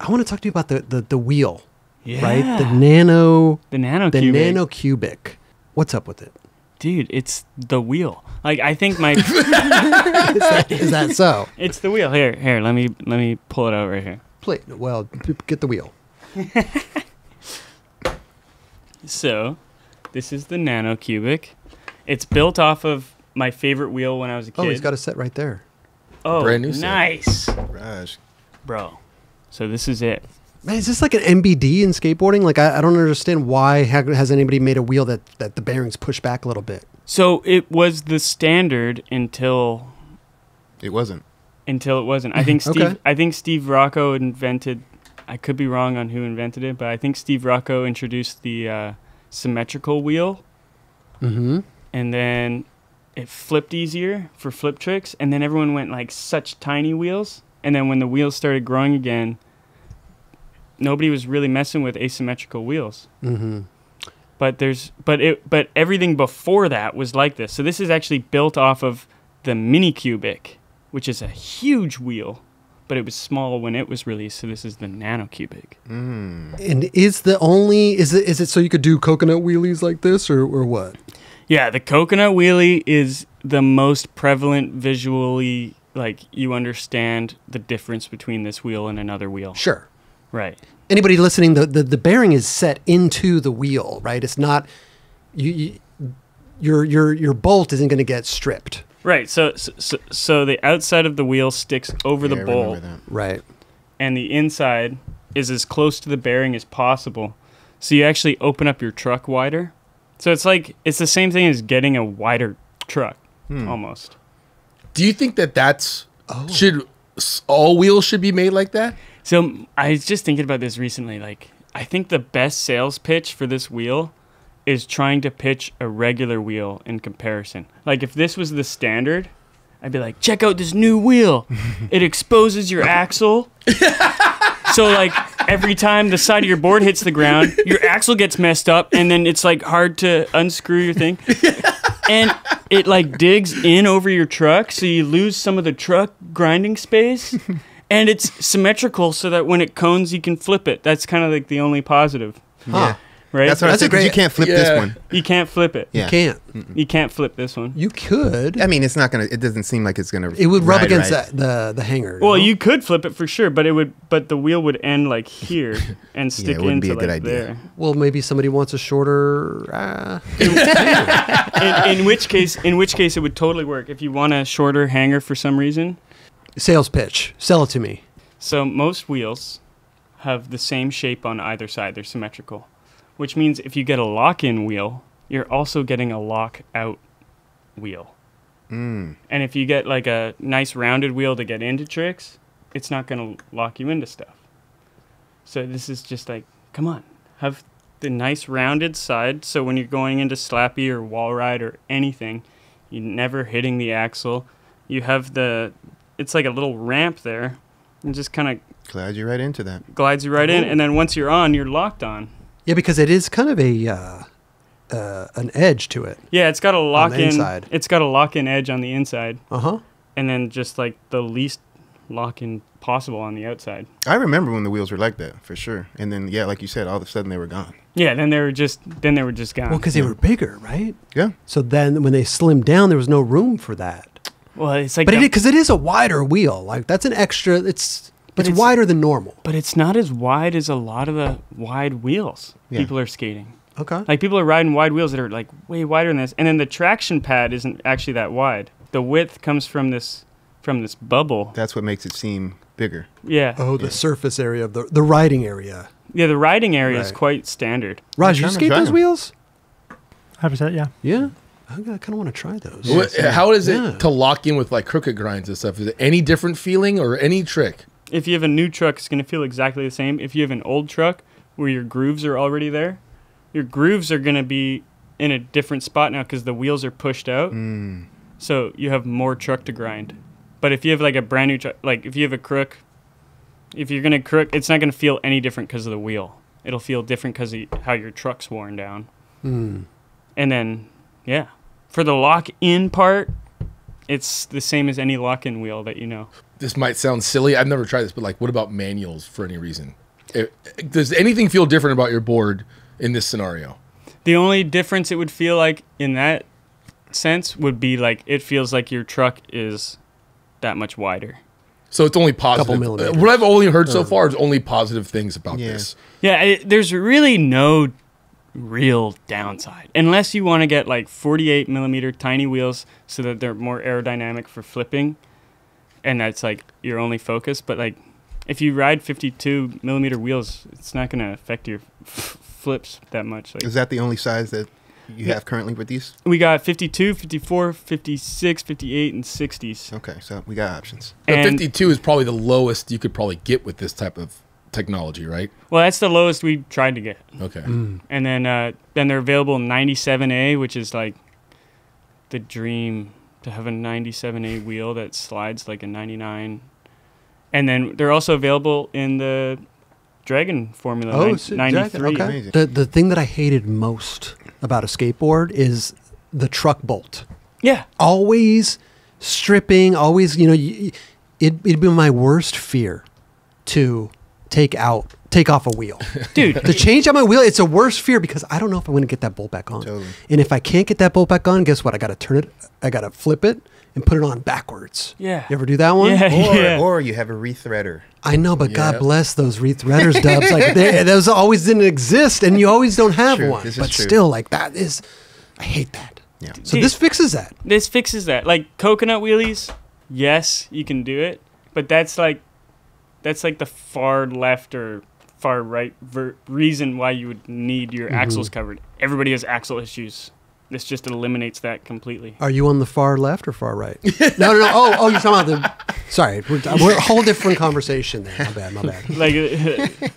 I want to talk to you about the wheel. Yeah. Right? The Nano. The Nano The Cubic. Nano Cubic. What's up with it? Dude, it's the wheel. Like, I think my... Is that so? It's the wheel. Here, let me pull it out right here. Well, get the wheel. So, this is the Nano Cubic. It's built off of my favorite wheel when I was a kid. Oh, he's got a set right there. Oh, brand new set. nice. Raj. Bro. So this is it. Man, is this like an MBD in skateboarding? Like, I don't understand why has anybody made a wheel that the bearings push back a little bit? So it was the standard until It wasn't. it wasn't. I think Steve Okay. I think Steve Rocco invented, I could be wrong on who invented it, but I think Steve Rocco introduced the symmetrical wheel. Mm-hmm. And then it flipped easier for flip tricks, and then everyone went like such tiny wheels. And then when the wheels started growing again, nobody was really messing with asymmetrical wheels. Mm-hmm. But everything before that was like this. So this is actually built off of the Mini Cubic, which is a huge wheel, but it was small when it was released. So this is the Nano Cubic. And is it so you could do coconut wheelies like this or what? Yeah, the coconut wheelie is the most prevalent visually. Like, you understand the difference between this wheel and another wheel. Sure. Right. Anybody listening, the bearing is set into the wheel, right? It's not your bolt isn't going to get stripped. Right. So the outside of the wheel sticks over the bolt, Right. and the inside is as close to the bearing as possible. So you actually open up your truck wider. So it's the same thing as getting a wider truck, almost. Do you think that's all wheels should be made like that? So I was just thinking about this recently. Like, I think the best sales pitch for this wheel is trying to pitch a regular wheel in comparison. Like, if this was the standard, I'd be like, check out this new wheel. It exposes your axle. So, like, every time the side of your board hits the ground, your axle gets messed up, and then it's, like, hard to unscrew your thing. And it, like, digs in over your truck, so you lose some of the truck grinding space. And it's symmetrical so that when it cones, you can flip it. That's kind of, like, the only positive. Yeah. Right? That's what I said, 'cause you can't flip this one. You can't flip it. Yeah. You can't. You can't flip this one. You could. I mean, it's not gonna. It doesn't seem like it's gonna. It would rub ride against right. the hanger. Well, you could flip it for sure, but the wheel would end like here and stick it wouldn't be into a good like idea. there. Well, maybe somebody wants a shorter. In which case it would totally work. If you want a shorter hanger for some reason. Sales pitch. Sell it to me. So most wheels have the same shape on either side. They're symmetrical, which means if you get a lock-in wheel, you're also getting a lock-out wheel. And if you get like a nice rounded wheel to get into tricks, it's not going to lock you into stuff. So this is just like, come on, have the nice rounded side. So when you're going into slappy or wall ride or anything, you're never hitting the axle. You have it's like a little ramp there and just kind of Glad you're right into that. glides you right in. And then once you're on, you're locked on. Yeah, because it is kind of an edge to it. Yeah, it's got a lock-in. inside. It's got a lock-in edge on the inside, Uh-huh. and then just like the least lock-in possible on the outside. I remember when the wheels were like that for sure, and then yeah, like you said, all of a sudden they were gone. Yeah, then they were just gone. Well, because they were bigger, right? Yeah. So then when they slimmed down, there was no room for that. Well, it's like, But because it is a wider wheel, like that's an extra. It's wider than normal. but it's not as wide as a lot of the wide wheels people are skating. Okay. Like, people are riding wide wheels that are like way wider than this, and then the traction pad isn't actually that wide. The width comes from this bubble. That's what makes it seem bigger. Yeah. Oh, the surface area of the riding area. Yeah, the riding area is Right. quite standard. Raj, you trying to skate try those them. wheels? 100%, yeah. Yeah. I kind of want to try those. How is it Yeah. to lock in with like crooked grinds and stuff? Is it any different feeling or any trick? If you have a new truck, it's going to feel exactly the same. If you have an old truck where your grooves are already there, your grooves are going to be in a different spot now because the wheels are pushed out. So you have more truck to grind. But if you have like a brand new truck, like if you have a crook, if you're going to crook, it's not going to feel any different because of the wheel. It'll feel different because of how your truck's worn down. And then, yeah, for the lock-in part, it's the same as any lock-in wheel that you know. this might sound silly. I've never tried this, but like, what about manuals for any reason? Does anything feel different about your board in this scenario? The only difference it would feel like in that sense would be like it feels like your truck is that much wider. So it's only positive. Couple millimeters. What I've only heard so far is only positive things about this. Yeah, there's really no real downside unless you want to get like 48 millimeter tiny wheels so that they're more aerodynamic for flipping, and that's like your only focus. But like if you ride 52 millimeter wheels, it's not going to affect your flips that much. Like, Is that the only size that you have currently with these? we got 52, 54, 56, 58, and 60s. Okay, so we got options. The And 52 is probably the lowest you could probably get with this type of technology, right? well, that's the lowest we tried to get. Okay. Mm. And then they're available in 97A, which is like the dream to have a 97A wheel that slides like a 99. And then they're also available in the Dragon Formula Oh, 93. okay. Amazing. The thing that I hated most about a skateboard is the truck bolt. Yeah. Always stripping, always, it'd be my worst fear to take off a wheel. Dude, To change out my wheel, it's a worst fear because I don't know if I'm going to get that bolt back on. Totally. And if I can't get that bolt back on, guess what? I got to turn it, I got to flip it and put it on backwards. Yeah. You ever do that one? Yeah. Or you have a rethreader. I know, but Yeah. God bless those rethreaders, Dubs. Like those always didn't exist, and you always don't have True, one. this is But true. still, like I hate that. Yeah. So Dude. this fixes that. This fixes that. Like coconut wheelies, yes, you can do it, but that's like the far left or far right reason why you would need your axles covered. Everybody has axle issues. This just eliminates that completely. Are you on the far left or far right? No. Oh, you're talking about the. Sorry, we're a whole different conversation there. My bad. Like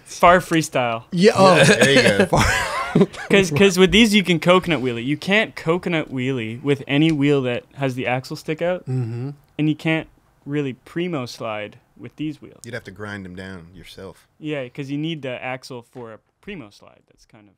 far freestyle. Yeah. Oh, There you go. Because with these you can coconut wheelie. You can't coconut wheelie with any wheel that has the axle stick out, mm-hmm. and you can't really primo slide with these wheels. You'd have to grind them down yourself. Yeah, because you need the axle for a primo slide. That's kind of